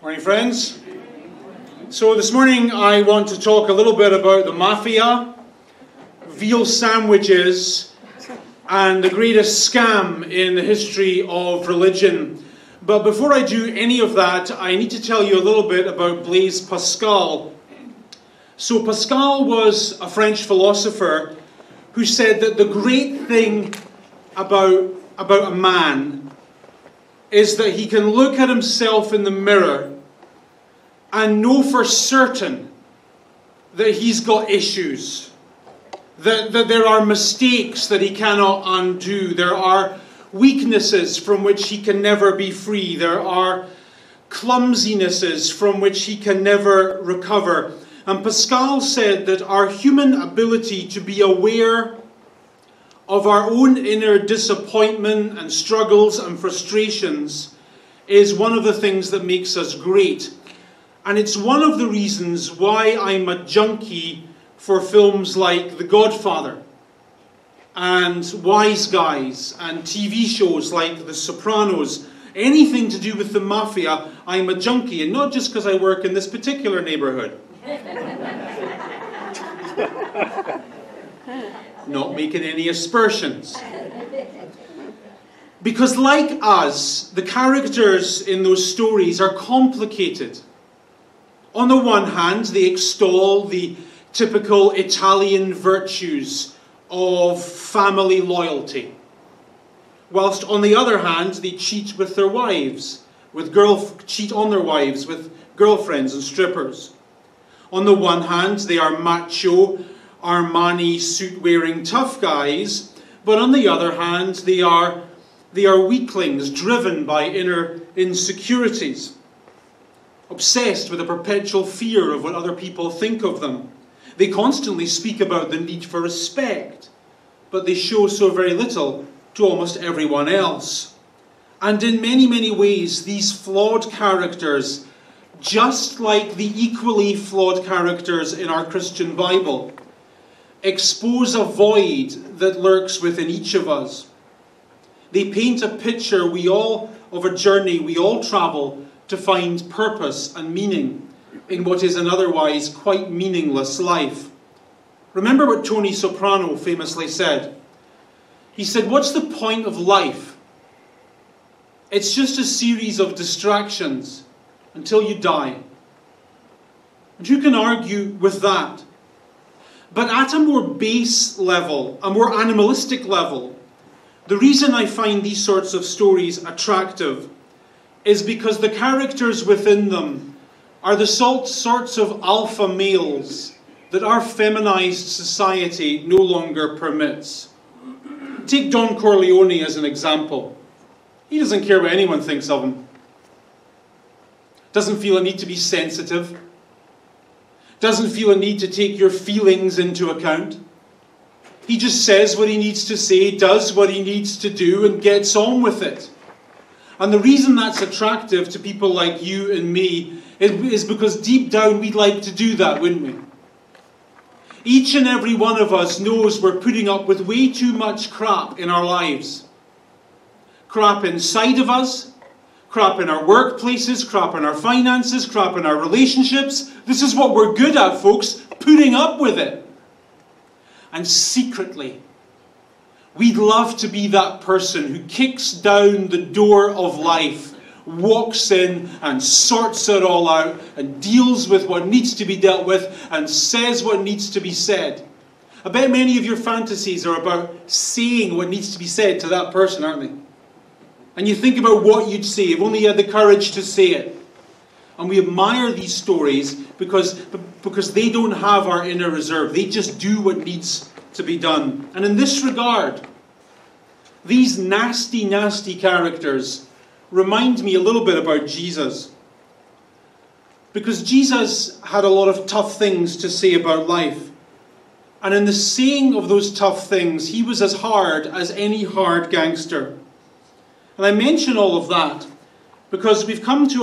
Morning, friends. So this morning I want to talk a little bit about the mafia, veal sandwiches, and the greatest scam in the history of religion. But before I do any of that, I need to tell you a little bit about Blaise Pascal. So Pascal was a French philosopher who said that the great thing about a man is that he can look at himself in the mirror and know for certain that he's got issues, that there are mistakes that he cannot undo, there are weaknesses from which he can never be free, there are clumsinesses from which he can never recover. And Pascal said that our human ability to be aware of our own inner disappointment and struggles and frustrations is one of the things that makes us great. And it's one of the reasons why I'm a junkie for films like The Godfather and Wise Guys and TV shows like The Sopranos. Anything to do with the mafia, I'm a junkie. And not just because I work in this particular neighborhood. Not making any aspersions. Because like us, the characters in those stories are complicated. On the one hand, they extol the typical Italian virtues of family loyalty. Whilst on the other hand, they cheat with their wives, cheat on their wives with girlfriends and strippers. On the one hand, they are macho, Armani suit-wearing tough guys, but on the other hand, they are weaklings driven by inner insecurities, obsessed with a perpetual fear of what other people think of them. They constantly speak about the need for respect, but they show so very little to almost everyone else. And in many, many ways, these flawed characters, just like the equally flawed characters in our Christian Bible, expose a void that lurks within each of us. They paint a picture of a journey we all travel to find purpose and meaning in what is an otherwise quite meaningless life. Remember what Tony Soprano famously said. He said, "What's the point of life? It's just a series of distractions until you die." And who can argue with that? But at a more base level, a more animalistic level, the reason I find these sorts of stories attractive is because the characters within them are the sorts of alpha males that our feminized society no longer permits. Take Don Corleone as an example. He doesn't care what anyone thinks of him. Doesn't feel a need to be sensitive. Doesn't feel a need to take your feelings into account. He just says what he needs to say, does what he needs to do, and gets on with it. And the reason that's attractive to people like you and me is because deep down we'd like to do that, wouldn't we? Each and every one of us knows we're putting up with way too much crap in our lives. Crap inside of us, crap in our workplaces, crap in our finances, crap in our relationships. This is what we're good at, folks, putting up with it. And secretly, we'd love to be that person who kicks down the door of life, walks in and sorts it all out and deals with what needs to be dealt with and says what needs to be said. I bet many of your fantasies are about saying what needs to be said to that person, aren't they? And you think about what you'd say if only you had the courage to say it. And we admire these stories because they don't have our inner reserve. They just do what needs to be done. And in this regard, these nasty, nasty characters remind me a little bit about Jesus. Because Jesus had a lot of tough things to say about life. And in the saying of those tough things, he was as hard as any hard gangster. And I mention all of that because we've come to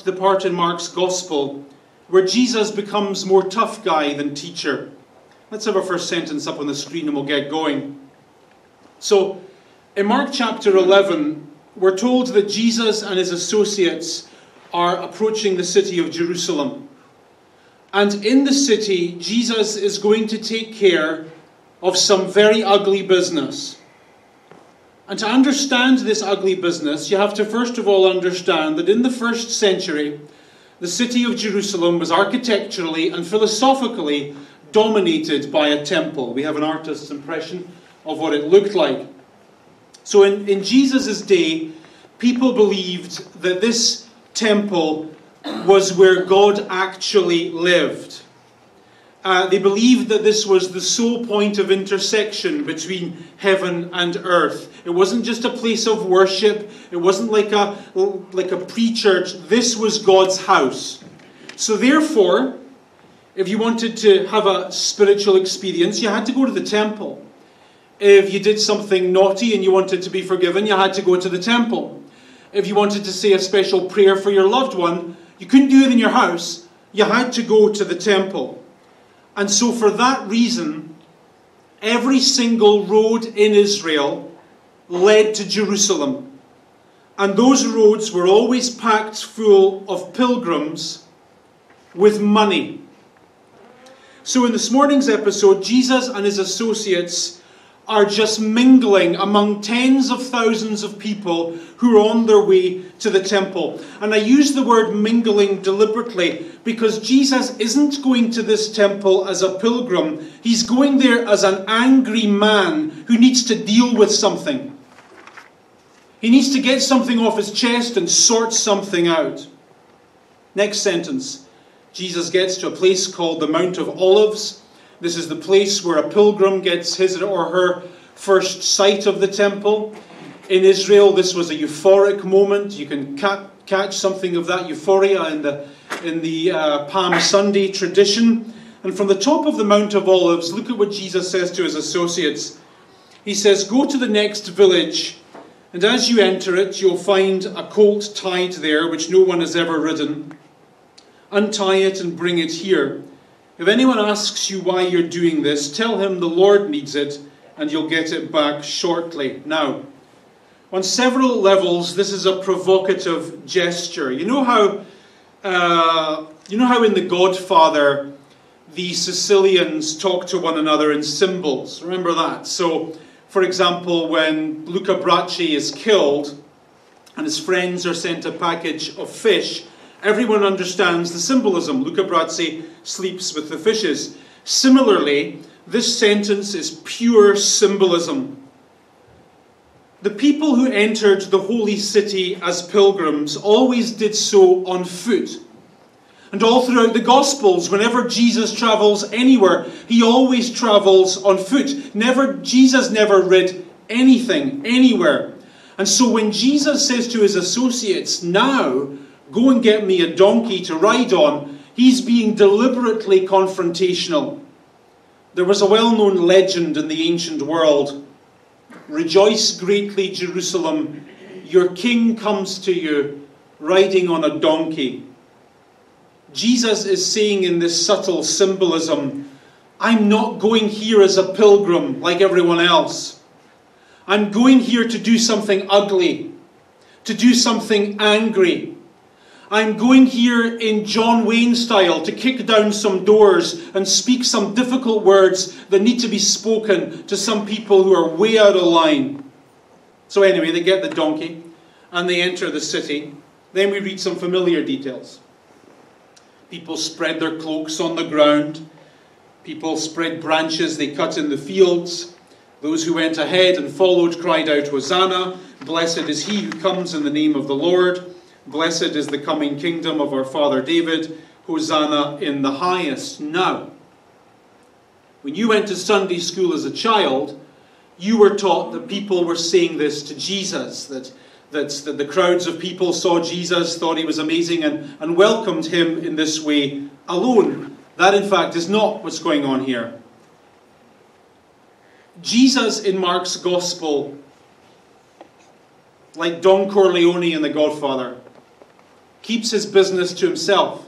the part in Mark's Gospel where Jesus becomes more tough guy than teacher. Let's have our first sentence up on the screen and we'll get going. So, in Mark chapter 11, we're told that Jesus and his associates are approaching the city of Jerusalem. And in the city, Jesus is going to take care of some very ugly business. And to understand this ugly business, you have to first of all understand that in the first century, the city of Jerusalem was architecturally and philosophically dominated by a temple. We have an artist's impression of what it looked like. So in Jesus' day, people believed that this temple was where God actually lived. They believed that this was the sole point of intersection between heaven and earth. It wasn't just a place of worship. It wasn't like a pre-church. This was God's house. So therefore, if you wanted to have a spiritual experience, you had to go to the temple. If you did something naughty and you wanted to be forgiven, you had to go to the temple. If you wanted to say a special prayer for your loved one, you couldn't do it in your house. You had to go to the temple. And so for that reason, every single road in Israel led to Jerusalem. And those roads were always packed full of pilgrims with money. So in this morning's episode, Jesus and his associates are just mingling among tens of thousands of people who are on their way to the temple. And I use the word mingling deliberately because Jesus isn't going to this temple as a pilgrim. He's going there as an angry man who needs to deal with something. He needs to get something off his chest and sort something out. Next sentence. Jesus gets to a place called the Mount of Olives. This is the place where a pilgrim gets his or her first sight of the temple. In Israel, this was a euphoric moment. You can catch something of that euphoria in the Palm Sunday tradition. And from the top of the Mount of Olives, look at what Jesus says to his associates. He says, "Go to the next village, and as you enter it, you'll find a colt tied there, which no one has ever ridden. Untie it and bring it here. If anyone asks you why you're doing this, tell him the Lord needs it, and you'll get it back shortly." Now, on several levels, this is a provocative gesture. You know how in The Godfather, the Sicilians talk to one another in symbols. Remember that? So, for example, when Luca Bracci is killed, and his friends are sent a package of fish, everyone understands the symbolism. Luca Bracci sleeps with the fishes. Similarly, this sentence is pure symbolism. The people who entered the holy city as pilgrims always did so on foot. And all throughout the Gospels, whenever Jesus travels anywhere, he always travels on foot. Jesus never rid anything, anywhere. And so when Jesus says to his associates, "Now, go and get me a donkey to ride on," he's being deliberately confrontational. There was a well-known legend in the ancient world. "Rejoice greatly, Jerusalem, your king comes to you riding on a donkey." Jesus is saying in this subtle symbolism, I'm not going here as a pilgrim like everyone else. I'm going here to do something ugly, to do something angry. I'm going here in John Wayne style to kick down some doors and speak some difficult words that need to be spoken to some people who are way out of line. So anyway, they get the donkey and they enter the city. Then we read some familiar details. People spread their cloaks on the ground. People spread branches they cut in the fields. Those who went ahead and followed cried out, "Hosanna! Blessed is he who comes in the name of the Lord. Blessed is the coming kingdom of our father David. Hosanna in the highest." Now, when you went to Sunday school as a child, you were taught that people were saying this to Jesus, that the crowds of people saw Jesus, thought he was amazing, and welcomed him in this way alone. That, in fact, is not what's going on here. Jesus in Mark's Gospel, like Don Corleone in The Godfather, keeps his business to himself.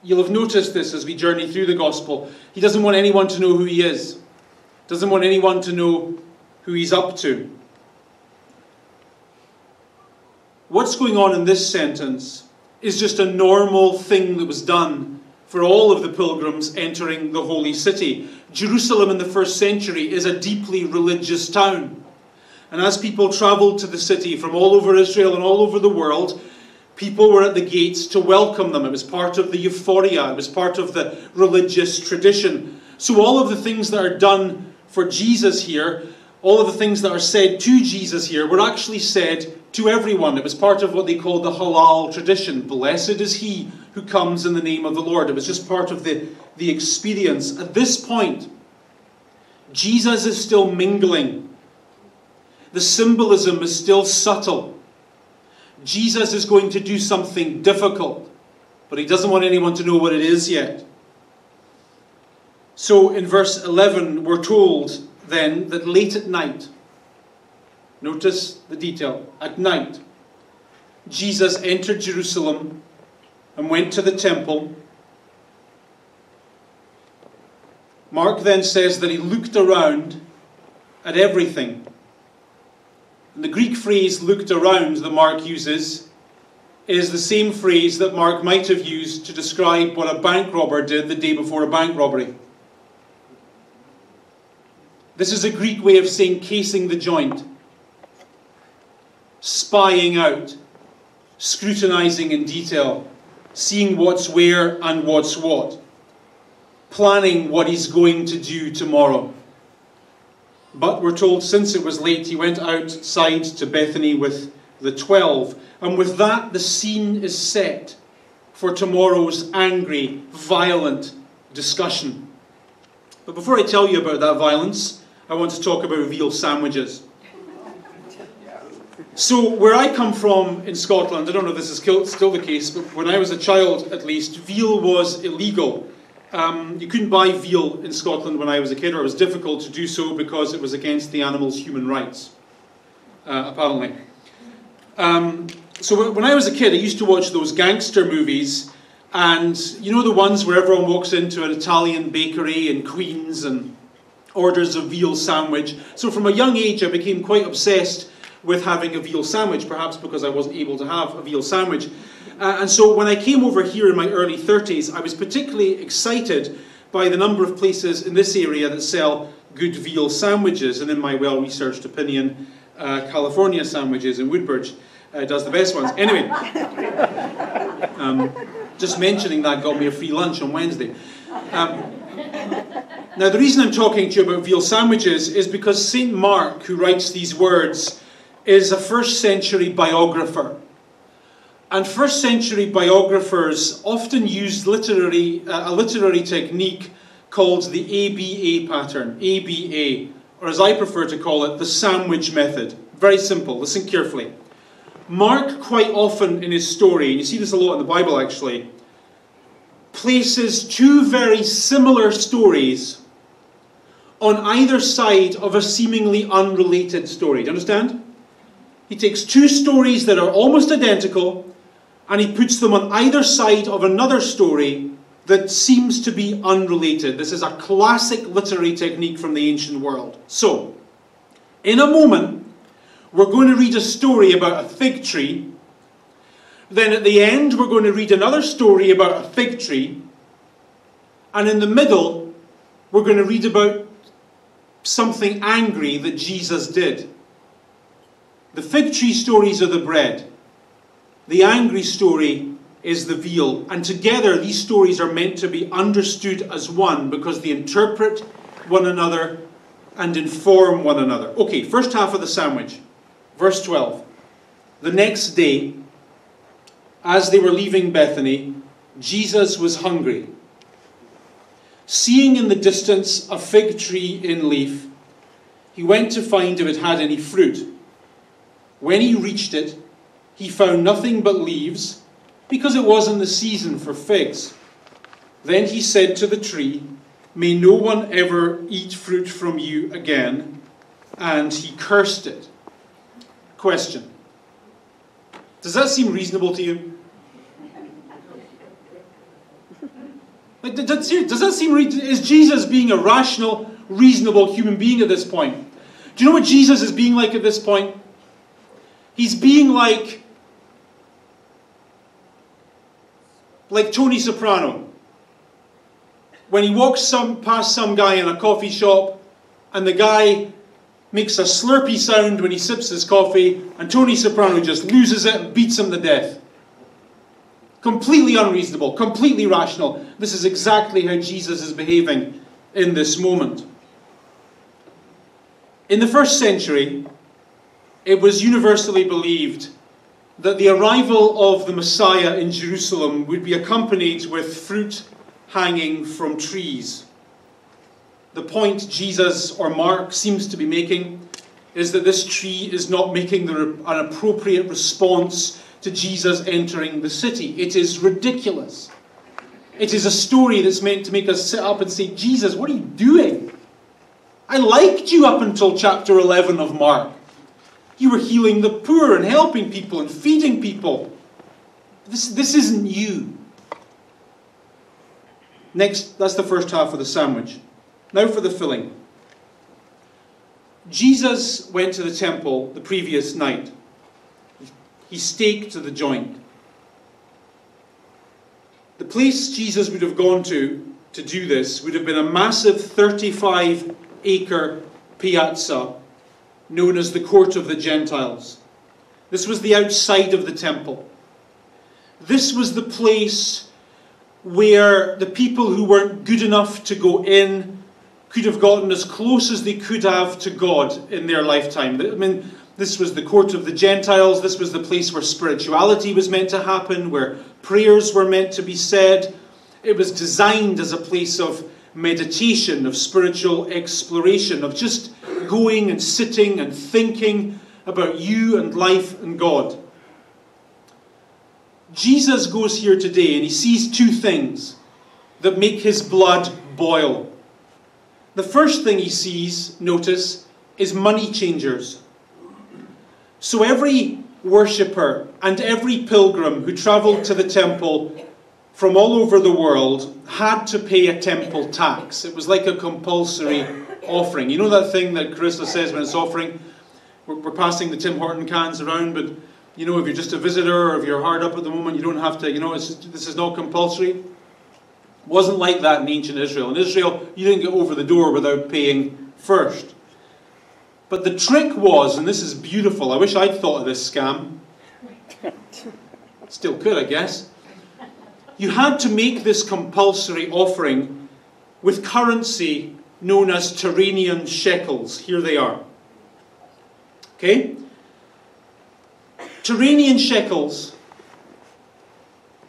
You'll have noticed this as we journey through the Gospel. He doesn't want anyone to know who he is. Doesn't want anyone to know who he's up to. what's going on in this sentence is just a normal thing that was done for all of the pilgrims entering the holy city. Jerusalem in the first century is a deeply religious town. And as people travelled to the city from all over Israel and all over the world, people were at the gates to welcome them. It was part of the euphoria. It was part of the religious tradition. So all of the things that are done for Jesus here, all of the things that are said to Jesus here, were actually said to everyone. It was part of what they called the halal tradition. Blessed is he who comes in the name of the Lord. It was just part of the experience. At this point, Jesus is still mingling. The symbolism is still subtle. Jesus is going to do something difficult, but he doesn't want anyone to know what it is yet. So in verse 11, we're told then that late at night, notice the detail, at night, Jesus entered Jerusalem and went to the temple. Mark then says that he looked around at everything. And the Greek phrase looked around that Mark uses is the same phrase that Mark might have used to describe what a bank robber did the day before a bank robbery. This is a Greek way of saying casing the joint, spying out, scrutinizing in detail, seeing what's where and what's what, planning what he's going to do tomorrow. But we're told since it was late, he went outside to Bethany with the 12. And with that, the scene is set for tomorrow's angry, violent discussion. But before I tell you about that violence, I want to talk about veal sandwiches. So where I come from in Scotland, I don't know if this is still the case, but when I was a child at least, veal was illegal. You couldn't buy veal in Scotland when I was a kid, or it was difficult to do so because it was against the animal's human rights, apparently. So when I was a kid, I used to watch those gangster movies, and you know the ones where everyone walks into an Italian bakery in Queens and orders a veal sandwich. So from a young age, I became quite obsessed with having a veal sandwich, perhaps because I wasn't able to have a veal sandwich. And so when I came over here in my early 30s, I was particularly excited by the number of places in this area that sell good veal sandwiches. And in my well-researched opinion, California Sandwiches in Woodbridge does the best ones. Anyway, just mentioning that got me a free lunch on Wednesday. Now, the reason I'm talking to you about veal sandwiches is because St. Mark, who writes these words, is a first century biographer. And first century biographers often used a literary technique called the ABA pattern, ABA, or as I prefer to call it, the sandwich method. Very simple, listen carefully. Mark quite often in his story, and you see this a lot in the Bible actually, places two very similar stories on either side of a seemingly unrelated story. Do you understand? He takes two stories that are almost identical, and he puts them on either side of another story that seems to be unrelated. This is a classic literary technique from the ancient world. So, in a moment, we're going to read a story about a fig tree. Then at the end, we're going to read another story about a fig tree. And in the middle, we're going to read about something angry that Jesus did. The fig tree stories are the bread. The angry story is the veal. And together, these stories are meant to be understood as one because they interpret one another and inform one another. Okay, first half of the sandwich. Verse 12. The next day, as they were leaving Bethany, Jesus was hungry. Seeing in the distance a fig tree in leaf, he went to find if it had any fruit. When he reached it, he found nothing but leaves, because it wasn't the season for figs. Then he said to the tree, "May no one ever eat fruit from you again." And he cursed it. Question. Does that seem reasonable to you? Like, does that seem is Jesus being a rational, reasonable human being at this point? Do you know what Jesus is being like at this point? He's being like like Tony Soprano. When he walks past some guy in a coffee shop, and the guy makes a slurpy sound when he sips his coffee, and Tony Soprano just loses it and beats him to death. Completely unreasonable, completely rational. This is exactly how Jesus is behaving in this moment. In the first century, it was universally believed that the arrival of the Messiah in Jerusalem would be accompanied with fruit hanging from trees. The point Jesus or Mark seems to be making is that this tree is not making an appropriate response to Jesus entering the city. It is ridiculous. It is a story that's meant to make us sit up and say, Jesus, what are you doing? I liked you up until chapter 11 of Mark. You were healing the poor and helping people and feeding people. This isn't you. Next, that's the first half of the sandwich. Now for the filling. Jesus went to the temple the previous night. He staked to the joint. The place Jesus would have gone to do this would have been a massive 35-acre piazza known as the Court of the Gentiles. This was the outside of the temple. This was the place where the people who weren't good enough to go in could have gotten as close as they could have to God in their lifetime. I mean, this was the Court of the Gentiles. This was the place where spirituality was meant to happen, where prayers were meant to be said. It was designed as a place of meditation, of spiritual exploration, of just going and sitting and thinking about you and life and God. Jesus goes here today and he sees two things that make his blood boil. The first thing he sees, notice, is money changers. So every worshipper and every pilgrim who travelled to the temple from all over the world had to pay a temple tax. It was like a compulsory offering. You know that thing that Carissa says when it's offering? We're passing the Tim Horton cans around, but you know, if you're just a visitor or if you're hard up at the moment, you don't have to, this is not compulsory. It wasn't like that in ancient Israel. In Israel, you didn't get over the door without paying first. But the trick was, and this is beautiful, I wish I'd thought of this scam. Still could, I guess. You had to make this compulsory offering with currency known as Tyrrhenian shekels. Here they are. Okay? Tyrrhenian shekels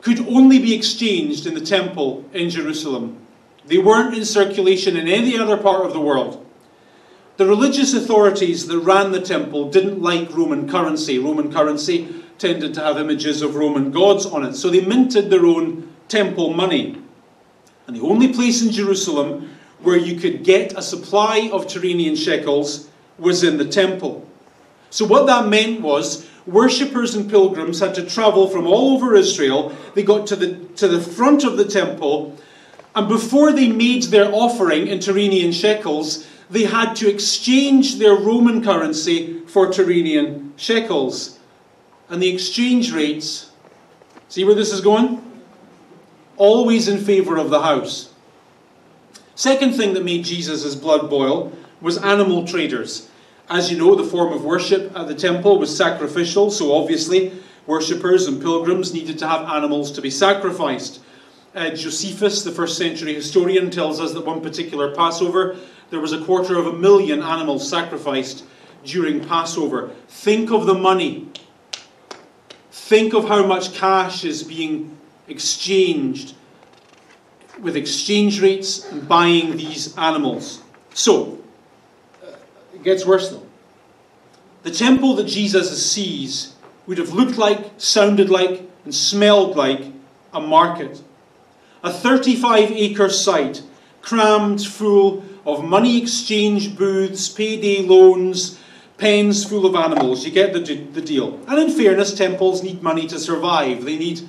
could only be exchanged in the temple in Jerusalem. They weren't in circulation in any other part of the world. The religious authorities that ran the temple didn't like Roman currency. Roman currency tended to have images of Roman gods on it. So they minted their own temple money. And the only place in Jerusalem where you could get a supply of Tyrrhenian shekels was in the temple. So what that meant was worshippers and pilgrims had to travel from all over Israel. They got to the front of the temple, and before they made their offering in Tyrrhenian shekels, they had to exchange their Roman currency for Tyrrhenian shekels. And the exchange rates, see where this is going? Always in favour of the house. Second thing that made Jesus' blood boil was animal traders. As you know, the form of worship at the temple was sacrificial, so obviously worshippers and pilgrims needed to have animals to be sacrificed. Josephus, the first century historian, tells us that one particular Passover, there was 250,000 animals sacrificed during Passover. Think of the money. Think of how much cash is being exchanged with exchange rates and buying these animals. So, it gets worse though. The temple that Jesus sees would have looked like, sounded like, and smelled like a market. A 35-acre site crammed full of money exchange booths, payday loans, pens full of animals. You get the deal. And in fairness, temples need money to survive. They need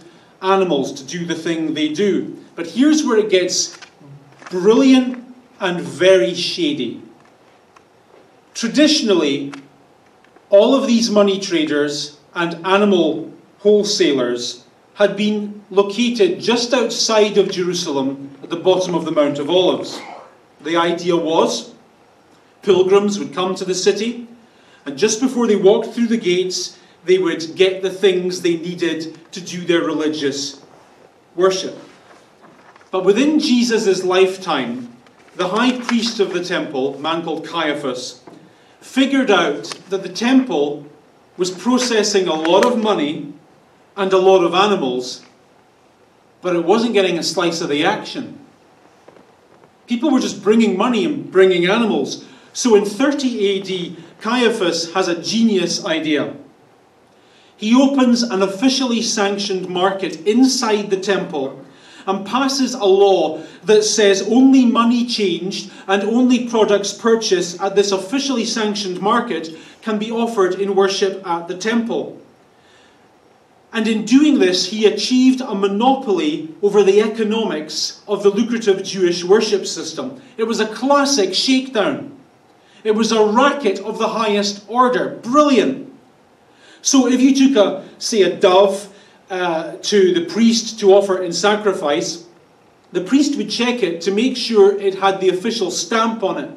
animals to do the thing they do. But here's where it gets brilliant and very shady. Traditionally, all of these money traders and animal wholesalers had been located just outside of Jerusalem at the bottom of the Mount of Olives. The idea was pilgrims would come to the city, and just before they walked through the gates, they would get the things they needed to do their religious worship. But within Jesus' lifetime, the high priest of the temple, a man called Caiaphas, figured out that the temple was processing a lot of money and a lot of animals, but it wasn't getting a slice of the action. People were just bringing money and bringing animals. So in 30 AD, Caiaphas has a genius idea. He opens an officially sanctioned market inside the temple and passes a law that says only money changed and only products purchased at this officially sanctioned market can be offered in worship at the temple. And in doing this, he achieved a monopoly over the economics of the lucrative Jewish worship system. It was a classic shakedown. It was a racket of the highest order. Brilliant. So if you took a dove to the priest to offer in sacrifice, the priest would check it to make sure it had the official stamp on it.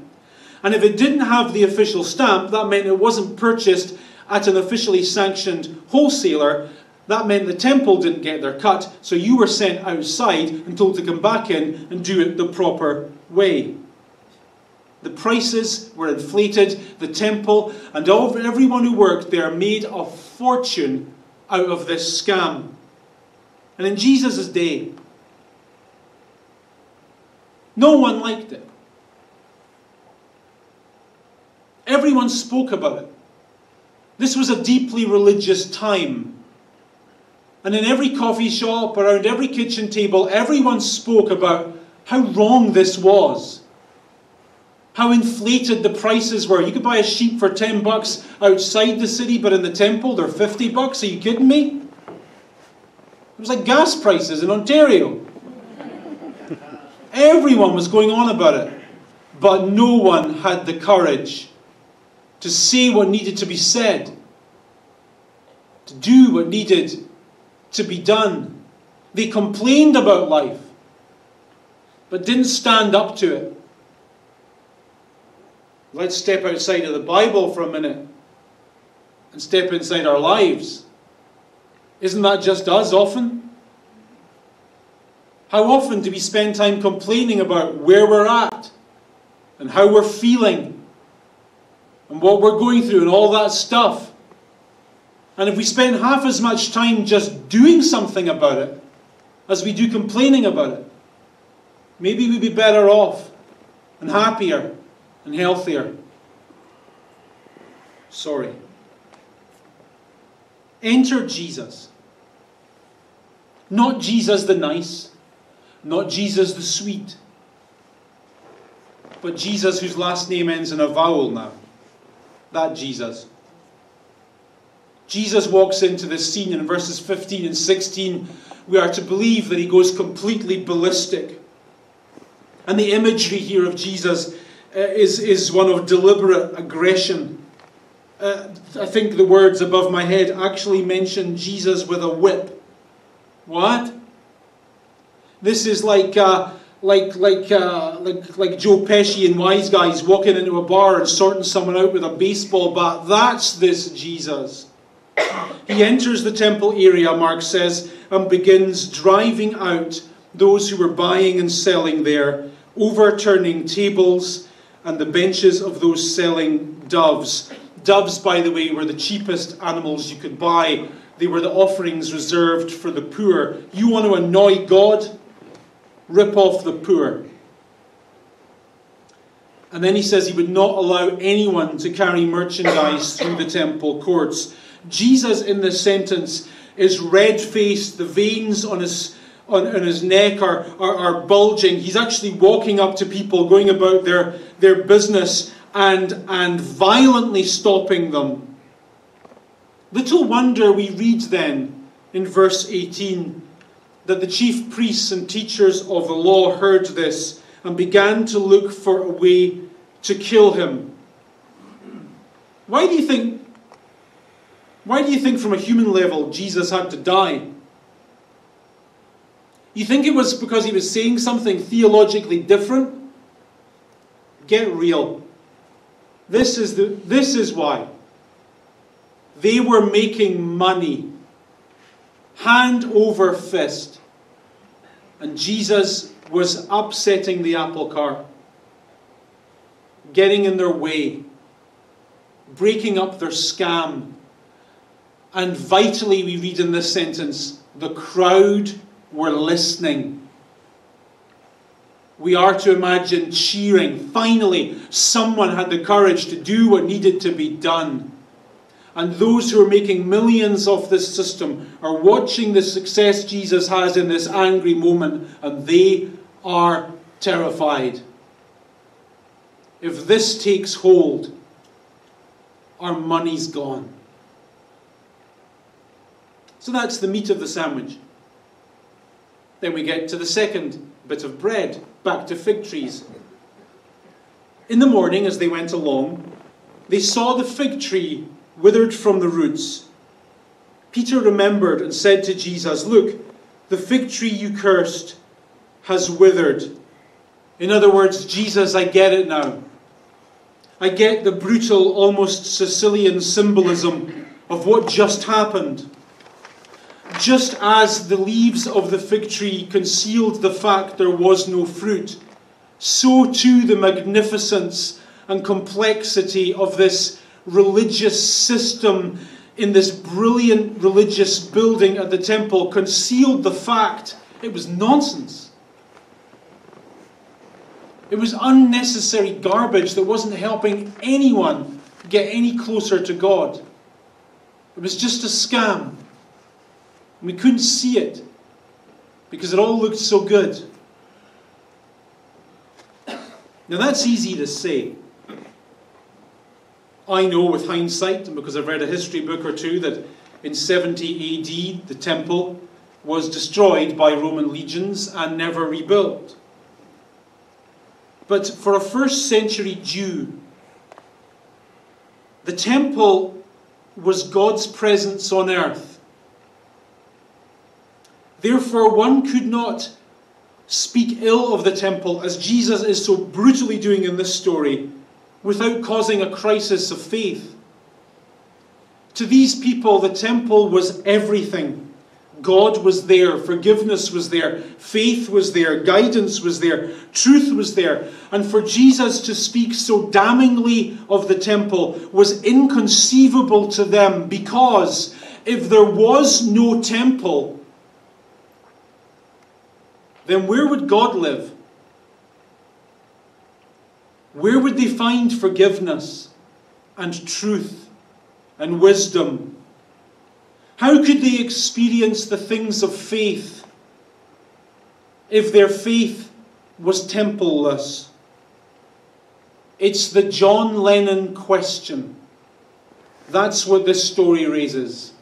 And if it didn't have the official stamp, that meant it wasn't purchased at an officially sanctioned wholesaler. That meant the temple didn't get their cut, so you were sent outside and told to come back in and do it the proper way. The prices were inflated, the temple and everyone who worked there made a fortune out of this scam. And in Jesus' day, no one liked it. Everyone spoke about it. This was a deeply religious time. And in every coffee shop, around every kitchen table, everyone spoke about how wrong this was. How inflated the prices were. You could buy a sheep for $10 outside the city, but in the temple they're $50. Are you kidding me? It was like gas prices in Ontario. Everyone was going on about it. But no one had the courage to say what needed to be said. To do what needed to be done. They complained about life, but didn't stand up to it. Let's step outside of the Bible for a minute and step inside our lives. Isn't that just us often? How often do we spend time complaining about where we're at and how we're feeling and what we're going through and all that stuff? And if we spend half as much time just doing something about it as we do complaining about it, maybe we'd be better off and happier and healthier. Sorry. Enter Jesus. Not Jesus the nice, not Jesus the sweet, but Jesus whose last name ends in a vowel now. That Jesus. Jesus walks into this scene in verses 15 and 16. We are to believe that he goes completely ballistic. And the imagery here of Jesus is one of deliberate aggression. I think the words above my head actually mention Jesus with a whip. What? This is like Joe Pesci in Wise Guys walking into a bar and sorting someone out with a baseball bat. That's this Jesus. He enters the temple area, Mark says, and begins driving out those who were buying and selling there, overturning tables and the benches of those selling doves. Doves, by the way, were the cheapest animals you could buy. They were the offerings reserved for the poor. You want to annoy God? Rip off the poor. And then he says he would not allow anyone to carry merchandise through the temple courts. Jesus in this sentence is red-faced. The veins on his neck are bulging. He's actually walking up to people, going about their business and violently stopping them. Little wonder we read then in verse 18 that the chief priests and teachers of the law heard this and began to look for a way to kill him. Why do you think from a human level Jesus had to die? You think it was because he was saying something theologically different? Get real. This is why. They were making money, hand over fist. And Jesus was upsetting the apple cart, getting in their way, breaking up their scam. And vitally, we read in this sentence, the crowd were listening. We are to imagine cheering. Finally, someone had the courage to do what needed to be done. And those who are making millions off this system are watching the success Jesus has in this angry moment, and they are terrified. If this takes hold, our money's gone. So that's the meat of the sandwich. Then we get to the second bit of bread, back to fig trees. In the morning, as they went along, they saw the fig tree withered from the roots. Peter remembered and said to Jesus, "Look, the fig tree you cursed has withered." In other words, Jesus, I get it now. I get the brutal, almost Sicilian symbolism of what just happened. Just as the leaves of the fig tree concealed the fact there was no fruit, so too the magnificence and complexity of this religious system in this brilliant religious building at the temple concealed the fact it was nonsense. It was unnecessary garbage that wasn't helping anyone get any closer to God. It was just a scam. We couldn't see it because it all looked so good. Now that's easy to say. I know with hindsight, and because I've read a history book or two, that in 70 AD the temple was destroyed by Roman legions and never rebuilt. But for a first century Jew, the temple was God's presence on earth. Therefore, one could not speak ill of the temple, as Jesus is so brutally doing in this story, without causing a crisis of faith. To these people, the temple was everything. God was there, forgiveness was there, faith was there, guidance was there, truth was there. And for Jesus to speak so damningly of the temple was inconceivable to them, because if there was no temple, then where would God live? Where would they find forgiveness and truth and wisdom? How could they experience the things of faith if their faith was templeless? It's the John Lennon question. That's what this story raises.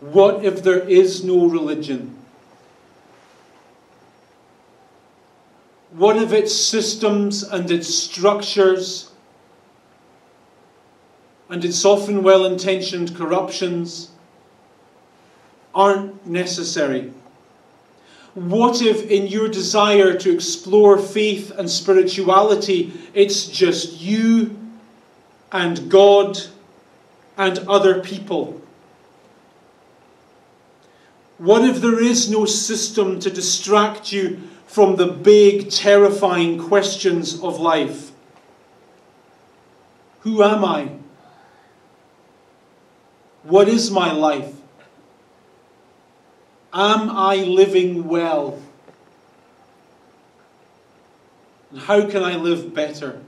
What if there is no religion? What if its systems and its structures and its often well-intentioned corruptions aren't necessary? What if in your desire to explore faith and spirituality, it's just you and God and other people? What if there is no system to distract you from the big, terrifying questions of life? Who am I? What is my life? Am I living well? And how can I live better?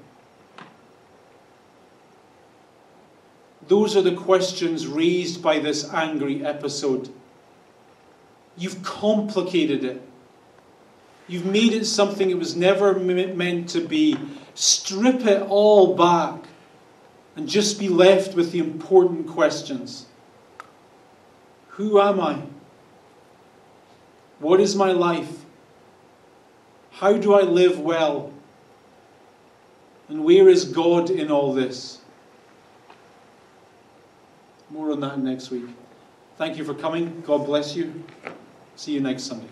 Those are the questions raised by this angry episode. You've complicated it. You've made it something it was never meant to be. Strip it all back and just be left with the important questions. Who am I? What is my life? How do I live well? And where is God in all this? More on that next week. Thank you for coming. God bless you. See you next Sunday.